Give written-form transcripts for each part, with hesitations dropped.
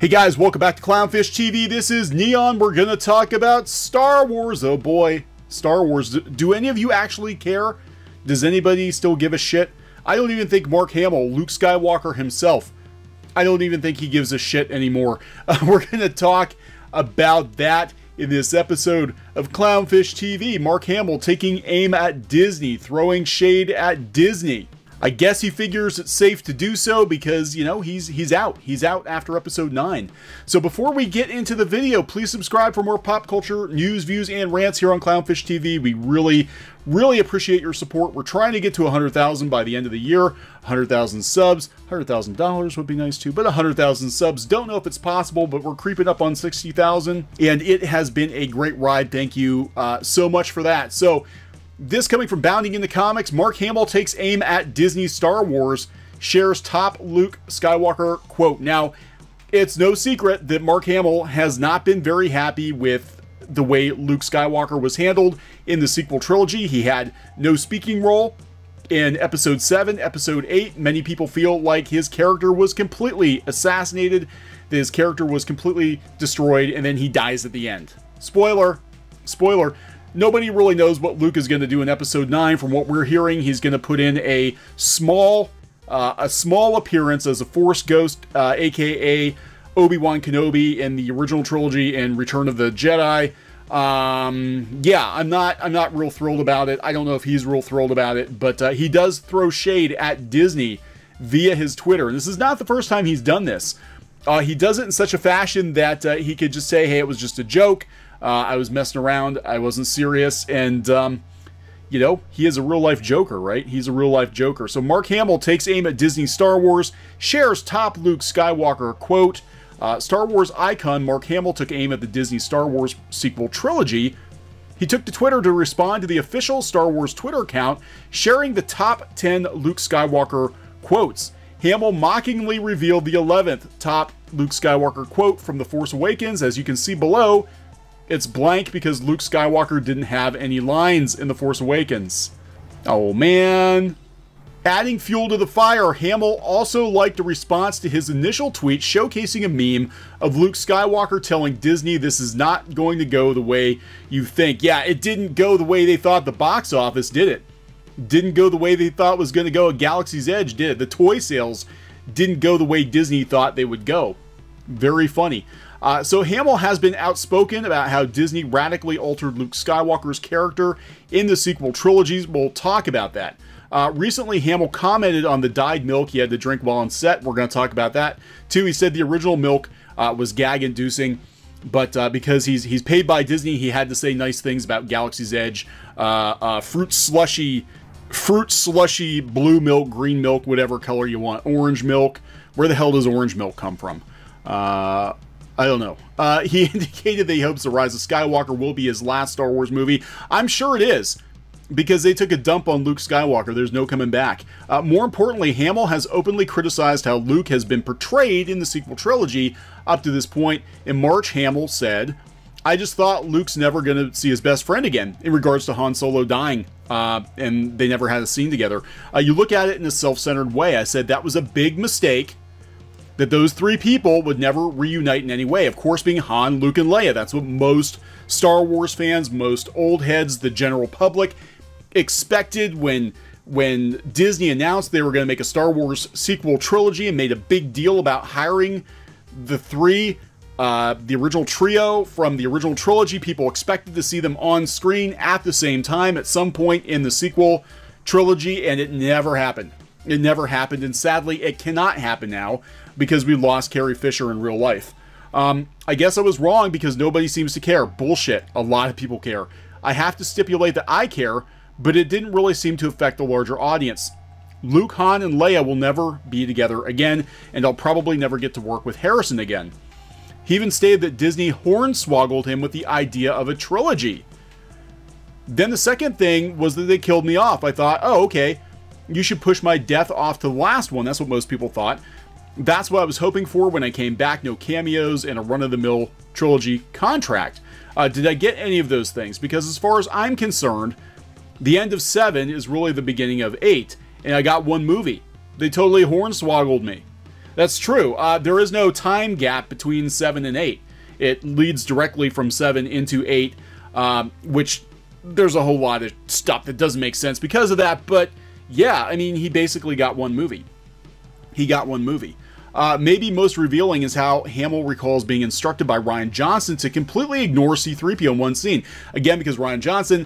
Hey guys, welcome back to Clownfish TV. This is Neon. We're gonna talk about Star Wars. Oh boy, Star Wars. Do any of you actually care? Does anybody still give a shit? I don't even think Mark Hamill, Luke Skywalker himself, I don't even think he gives a shit anymore. We're gonna talk about that in this episode of Clownfish TV. Mark Hamill taking aim at Disney, throwing shade at Disney. I guess he figures it's safe to do so because, you know, he's out. He's out after episode 9. So before we get into the video, please subscribe for more pop culture news, views, and rants here on Clownfish TV. We really appreciate your support. We're trying to get to 100,000 by the end of the year. 100,000 subs. $100,000 would be nice too, but 100,000 subs. Don't know if it's possible, but we're creeping up on 60,000, and it has been a great ride. Thank you so much for that. So, this coming from Bounding in the Comics, Mark Hamill takes aim at Disney Star Wars, shares top Luke Skywalker quote. Now, it's no secret that Mark Hamill has not been very happy with the way Luke Skywalker was handled in the sequel trilogy. He had no speaking role in Episode 7, Episode 8. Many people feel like his character was completely assassinated, that his character was completely destroyed, and then he dies at the end. Spoiler. Nobody really knows what Luke is going to do in Episode 9. From what we're hearing, he's going to put in a small appearance as a Force ghost, aka Obi-Wan Kenobi in the original trilogy and Return of the Jedi. Yeah, I'm not real thrilled about it. I don't know if he's real thrilled about it, but he does throw shade at Disney via his Twitter, and this is not the first time he's done this. He does it in such a fashion that he could just say, hey, it was just a joke. I was messing around. I wasn't serious. And, you know, he is a real-life joker, right? He's a real-life joker. So Mark Hamill takes aim at Disney Star Wars, shares top Luke Skywalker quote. Star Wars icon Mark Hamill took aim at the Disney Star Wars sequel trilogy. He took to Twitter to respond to the official Star Wars Twitter account, sharing the top 10 Luke Skywalker quotes. Hamill mockingly revealed the 11th top Luke Skywalker quote from The Force Awakens. As you can see below, it's blank because Luke Skywalker didn't have any lines in The Force Awakens. Oh man. Adding fuel to the fire, Hamill also liked a response to his initial tweet showcasing a meme of Luke Skywalker telling Disney this is not going to go the way you think. Yeah, it didn't go the way they thought at the box office, did it? Didn't go the way they thought was going to go at Galaxy's Edge, did it? The toy sales didn't go the way Disney thought they would go. Very funny. So Hamill has been outspoken about how Disney radically altered Luke Skywalker's character in the sequel trilogies. We'll talk about that. Recently, Hamill commented on the dyed milk he had to drink while on set. We're going to talk about that too. He said the original milk was gag-inducing, but because he's paid by Disney, he had to say nice things about Galaxy's Edge, fruit slushy, blue milk, green milk, whatever color you want, orange milk. Where the hell does orange milk come from? I don't know. He indicated that he hopes The Rise of Skywalker will be his last Star Wars movie. I'm sure it is, because they took a dump on Luke Skywalker. There's no coming back. More importantly, Hamill has openly criticized how Luke has been portrayed in the sequel trilogy up to this point. In March, Hamill said, I just thought Luke's never going to see his best friend again in regards to Han Solo dying, and they never had a scene together. You look at it in a self-centered way. I said that was a big mistake, that those three people would never reunite in any way. Of course, being Han, Luke, and Leia. That's what most Star Wars fans, most old heads, the general public expected when Disney announced they were going to make a Star Wars sequel trilogy and made a big deal about hiring the three, the original trio from the original trilogy. People expected to see them on screen at the same time at some point in the sequel trilogy, and it never happened. It never happened, and sadly, it cannot happen now because we lost Carrie Fisher in real life. I guess I was wrong because nobody seems to care. Bullshit. A lot of people care. I have to stipulate that I care, but it didn't really seem to affect the larger audience. Luke, Han, and Leia will never be together again, and I'll probably never get to work with Harrison again. He even stated that Disney hornswoggled him with the idea of a trilogy. Then the second thing was that they killed me off. I thought, oh, okay, you should push my death off to the last one. That's what most people thought. That's what I was hoping for when I came back. No cameos and a run-of-the-mill trilogy contract. Did I get any of those things? Because as far as I'm concerned, the end of 7 is really the beginning of 8. And I got one movie. They totally hornswoggled me. That's true. There is no time gap between 7 and 8. It leads directly from 7 into 8, which there's a whole lot of stuff that doesn't make sense because of that. But yeah, I mean, he basically got one movie. He got one movie. Maybe most revealing is how Hamill recalls being instructed by Rian Johnson to completely ignore C-3PO in one scene. Again, because Rian Johnson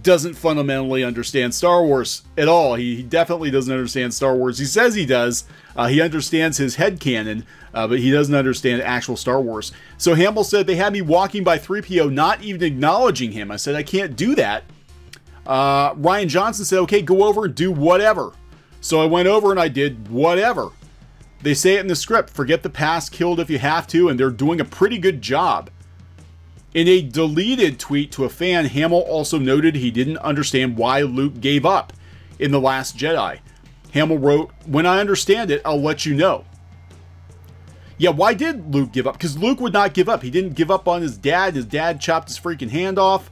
doesn't fundamentally understand Star Wars at all. He definitely doesn't understand Star Wars. He says he does. He understands his headcanon, but he doesn't understand actual Star Wars. So Hamill said, they had me walking by 3PO, not even acknowledging him. I said, I can't do that. Rian Johnson said, okay, go over and do whatever. So I went over and I did whatever. They say it in the script, forget the past, kill it if you have to, and they're doing a pretty good job. In a deleted tweet to a fan, Hamill also noted he didn't understand why Luke gave up in The Last Jedi. Hamill wrote, when I understand it, I'll let you know. Yeah, why did Luke give up? Because Luke would not give up. He didn't give up on his dad. His dad chopped his freaking hand off.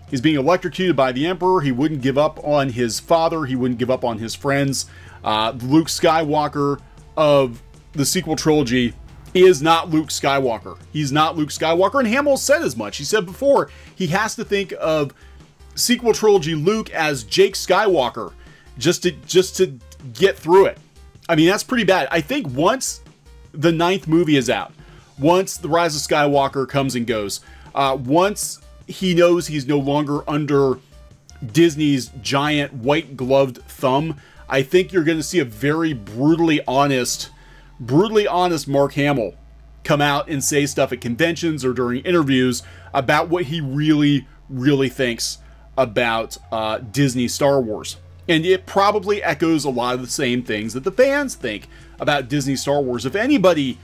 He's being electrocuted by the Emperor. He wouldn't give up on his father. He wouldn't give up on his friends. Luke Skywalker of the sequel trilogy is not Luke Skywalker. He's not Luke Skywalker, and Hamill said as much. He said before, he has to think of sequel trilogy Luke as Jake Skywalker just to get through it. I mean, that's pretty bad. I think once the 9th movie is out, once The Rise of Skywalker comes and goes, once he knows he's no longer under Disney's giant white-gloved thumb, I think you're going to see a very brutally honest Mark Hamill come out and say stuff at conventions or during interviews about what he really, really thinks about Disney Star Wars. And it probably echoes a lot of the same things that the fans think about Disney Star Wars. If anybody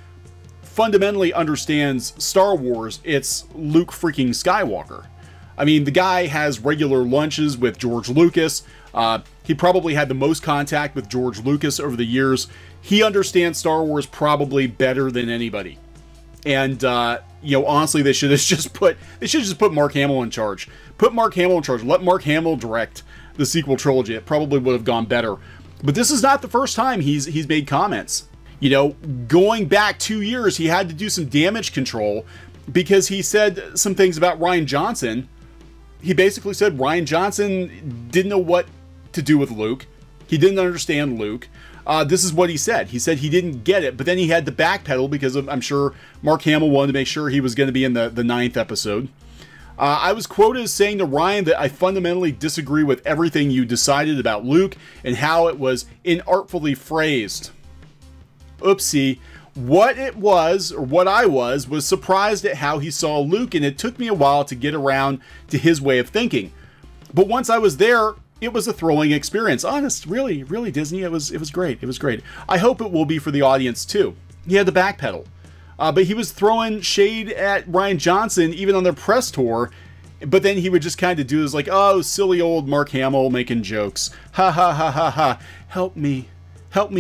fundamentally understands Star Wars, it's Luke freaking Skywalker. I mean, the guy has regular lunches with George Lucas. He probably had the most contact with George Lucas over the years. He understands Star Wars probably better than anybody. And, you know, honestly, they should have just put Mark Hamill in charge. Put Mark Hamill in charge. Let Mark Hamill direct the sequel trilogy. It probably would have gone better. But this is not the first time he's made comments. You know, going back 2 years, he had to do some damage control because he said some things about Rian Johnson. He basically said Rian Johnson didn't know what to do with Luke. He didn't understand Luke. This is what he said. He said he didn't get it, but then he had to backpedal because of, I'm sure Mark Hamill wanted to make sure he was going to be in the 9th episode. I was quoted as saying to Rian that I fundamentally disagree with everything you decided about Luke and how it was inartfully phrased. Oopsie. What it was, or what I was surprised at how he saw Luke, and it took me a while to get around to his way of thinking. But once I was there, it was a thrilling experience. Honest, really, Disney, it was great. It was great. I hope it will be for the audience too. He had the backpedal. But he was throwing shade at Rian Johnson even on their press tour. But then he would just kind of do this like, oh, silly old Mark Hamill making jokes. Ha ha ha ha ha. Help me,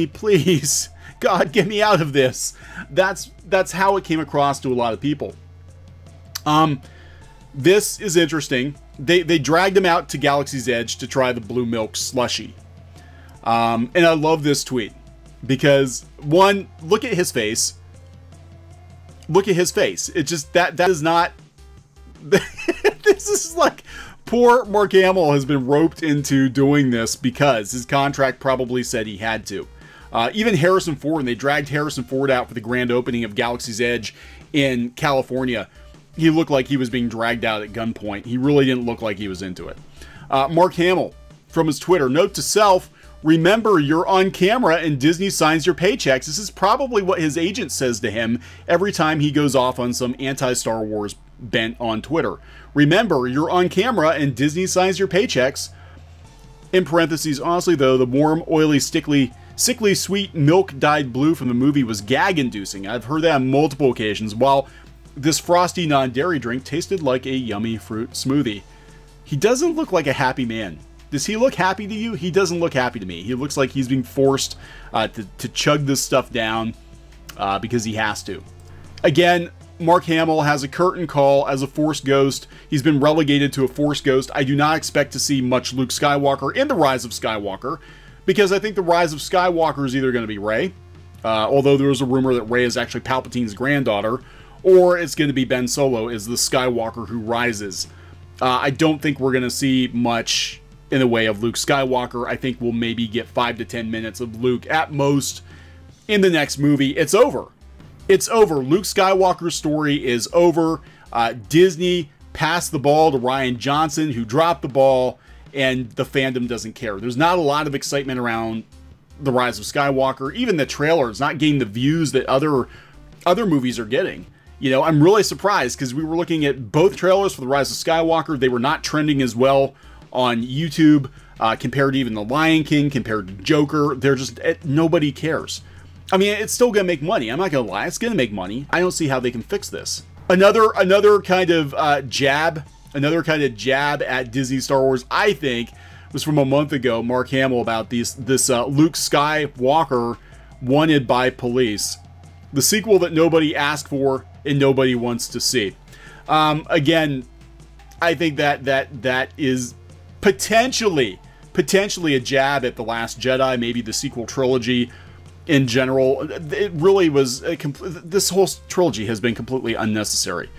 please. God, get me out of this. That's how it came across to a lot of people. This is interesting. They dragged him out to Galaxy's Edge to try the blue milk slushy. And I love this tweet because, one, look at his face. Look at his face. It just, that is not, this is like, poor Mark Hamill has been roped into doing this because his contract probably said he had to. Even Harrison Ford, when they dragged Harrison Ford out for the grand opening of Galaxy's Edge in California, he looked like he was being dragged out at gunpoint. He really didn't look like he was into it. Mark Hamill, from his Twitter, note to self, remember you're on camera and Disney signs your paychecks. This is probably what his agent says to him every time he goes off on some anti-Star Wars bent on Twitter. Remember, you're on camera and Disney signs your paychecks. In parentheses, honestly though, the warm, oily, sickly sweet milk dyed blue from the movie was gag-inducing. I've heard that on multiple occasions, while this frosty non-dairy drink tasted like a yummy fruit smoothie. He doesn't look like a happy man. Does he look happy to you? He doesn't look happy to me. He looks like he's being forced to chug this stuff down because he has to. Again, Mark Hamill has a curtain call as a Force Ghost. He's been relegated to a Force Ghost. I do not expect to see much Luke Skywalker in The Rise of Skywalker, because I think The Rise of Skywalker is either going to be Rey, Although there was a rumor that Rey is actually Palpatine's granddaughter, or it's going to be Ben Solo as the Skywalker who rises. I don't think we're going to see much in the way of Luke Skywalker. I think we'll maybe get 5 to 10 minutes of Luke at most in the next movie. It's over. It's over. Luke Skywalker's story is over. Disney passed the ball to Rian Johnson, who dropped the ball, and the fandom doesn't care. There's not a lot of excitement around The Rise of Skywalker. Even the trailer is not getting the views that other movies are getting. You know, I'm really surprised because we were looking at both trailers for The Rise of Skywalker. They were not trending as well on YouTube compared to even The Lion King, compared to Joker. They're just, nobody cares. I mean, it's still going to make money. I'm not going to lie. It's going to make money. I don't see how they can fix this. Another kind of jab at Disney Star Wars, I think, was from a month ago. Mark Hamill about this Luke Skywalker wanted by police, the sequel that nobody asked for and nobody wants to see. Again, I think that is potentially a jab at The Last Jedi, maybe the sequel trilogy in general. It really was this whole trilogy has been completely unnecessary.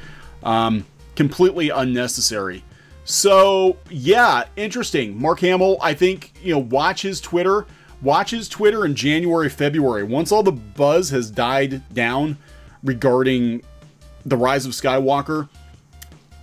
Completely unnecessary. So yeah, interesting. Mark Hamill, I think, you know, watch his Twitter in January, February. Once all the buzz has died down regarding The Rise of Skywalker,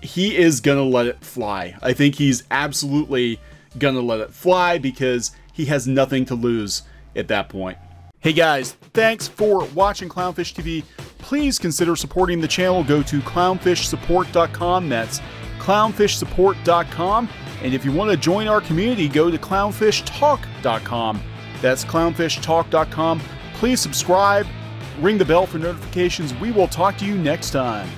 he is gonna let it fly. I think he's absolutely gonna let it fly because he has nothing to lose at that point. Hey guys, thanks for watching Clownfish TV. Please consider supporting the channel. Go to clownfishsupport.com. That's clownfishsupport.com. And if you want to join our community, go to clownfishtalk.com. That's clownfishtalk.com. Please subscribe, ring the bell for notifications. We will talk to you next time.